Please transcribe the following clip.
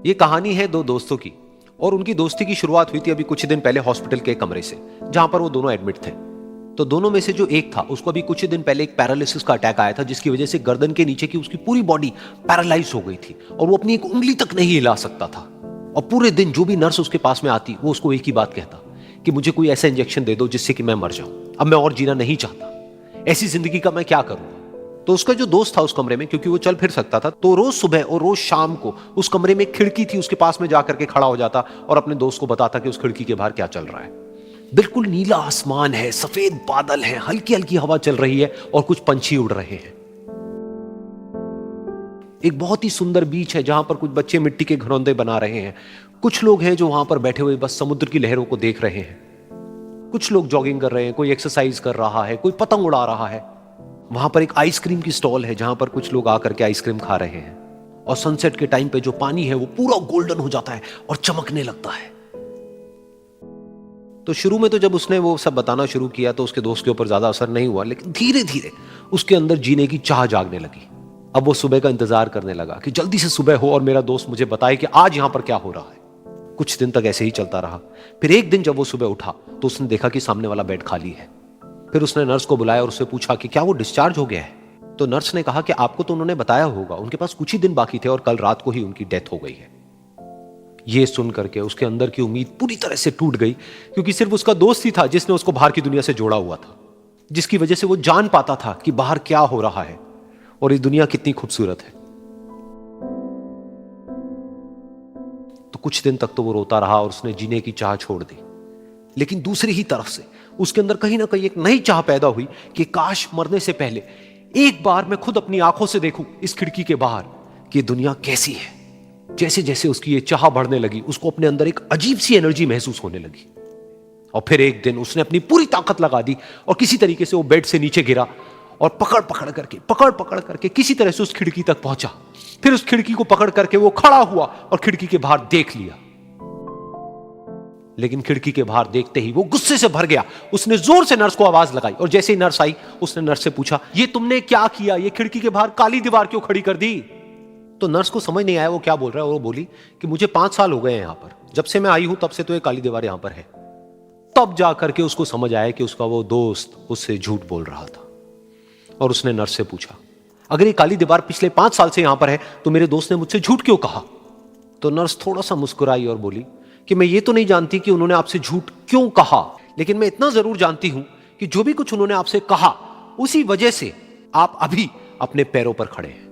ये कहानी है दो दोस्तों की और उनकी दोस्ती की शुरुआत हुई थी अभी कुछ दिन पहले हॉस्पिटल के कमरे से, जहां पर वो दोनों एडमिट थे। तो दोनों में से जो एक था उसको अभी कुछ दिन पहले एक पैरालिसिस का अटैक आया था, जिसकी वजह से गर्दन के नीचे की उसकी पूरी बॉडी पैरालाइज हो गई थी और वो अपनी एक उंगली तक नहीं हिला सकता था। और पूरे दिन जो भी नर्स उसके पास में आती वो उसको एक ही बात कहता कि मुझे कोई ऐसा इंजेक्शन दे दो जिससे कि मैं मर जाऊं, अब मैं और जीना नहीं चाहता, ऐसी जिंदगी का मैं क्या करूंगा। तो उसका जो दोस्त था उस कमरे में, क्योंकि वो चल फिर सकता था, तो रोज सुबह और रोज शाम को उस कमरे में एक खिड़की थी, उसके पास में जाकर के खड़ा हो जाता और अपने दोस्त को बताता कि उस खिड़की के बाहर क्या चल रहा है। बिल्कुल नीला आसमान है, सफेद बादल है, हल्की हल्की हवा चल रही है और कुछ पंछी उड़ रहे हैं। एक बहुत ही सुंदर बीच है जहां पर कुछ बच्चे मिट्टी के घरौंदे बना रहे हैं। कुछ लोग हैं जो वहां पर बैठे हुए बस समुद्र की लहरों को देख रहे हैं। कुछ लोग जॉगिंग कर रहे हैं, कोई एक्सरसाइज कर रहा है, कोई पतंग उड़ा रहा है। वहां पर एक आइसक्रीम की स्टॉल है जहां पर कुछ लोग आकर के आइसक्रीम खा रहे हैं। और सनसेट के टाइम पे जो पानी है वो पूरा गोल्डन हो जाता है और चमकने लगता है। तो शुरू में तो जब उसने वो सब बताना शुरू किया तो उसके दोस्त के ऊपर ज्यादा असर नहीं हुआ, लेकिन धीरे धीरे उसके अंदर जीने की चाह जागने लगी। अब वो सुबह का इंतजार करने लगा कि जल्दी से सुबह हो और मेरा दोस्त मुझे बताए कि आज यहां पर क्या हो रहा है। कुछ दिन तक ऐसे ही चलता रहा। फिर एक दिन जब वो सुबह उठा तो उसने देखा कि सामने वाला बेड खाली है। फिर उसने नर्स को बुलाया और उससे पूछा कि क्या वो डिस्चार्ज हो गया है। तो नर्स ने कहा कि आपको तो उन्होंने बताया होगा, उनके पास कुछ ही दिन बाकी थे और कल रात को ही उनकी डेथ हो गई है। ये सुन करके उसके अंदर की उम्मीद पूरी तरह से टूट गई, क्योंकि सिर्फ उसका दोस्त ही था जिसने उसको बाहर की दुनिया से जोड़ा हुआ था, जिसकी वजह से वो जान पाता था कि बाहर क्या हो रहा है और ये दुनिया कितनी खूबसूरत है। तो कुछ दिन तक तो वो रोता रहा और उसने जीने की चाह छोड़ दी। लेकिन दूसरी ही तरफ से उसके अंदर कहीं ना कहीं एक नई चाह पैदा हुई कि काश मरने से पहले एक बार मैं खुद अपनी आंखों से देखूं इस खिड़की के बाहर कि दुनिया कैसी है। जैसे जैसे उसकी ये चाह बढ़ने लगी, उसको अपने अंदर एक अजीब सी एनर्जी महसूस होने लगी। और फिर एक दिन उसने अपनी पूरी ताकत लगा दी और किसी तरीके से वो बेड से नीचे गिरा और पकड़ पकड़ करके किसी तरह से उस खिड़की तक पहुंचा। फिर उस खिड़की को पकड़ करके वो खड़ा हुआ और खिड़की के बाहर देख लिया। लेकिन खिड़की के बाहर देखते ही वो गुस्से से भर गया। उसने जोर से नर्स को आवाज लगाई और जैसे ही नर्स आई उसने नर्स से पूछा, ये तुमने क्या किया, ये खिड़की के बाहर काली दीवार क्यों खड़ी कर दी। तो नर्स को समझ नहीं आया वो क्या बोल रहा है और वो बोली कि मुझे 5 साल हो गए हैं यहां पर, जब से मैं आई हूं तब से तो ये काली दीवार यहां पर है। तब जाकर के उसको समझ आया कि उसका वो दोस्त उससे झूठ बोल रहा था। और उसने नर्स से पूछा, अगर ये काली दीवार पिछले 5 साल से यहां पर है तो मेरे दोस्त ने मुझसे झूठ क्यों कहा। तो नर्स थोड़ा सा मुस्कुराई और बोली कि मैं ये तो नहीं जानती कि उन्होंने आपसे झूठ क्यों कहा, लेकिन मैं इतना जरूर जानती हूं कि जो भी कुछ उन्होंने आपसे कहा उसी वजह से आप अभी अपने पैरों पर खड़े हैं।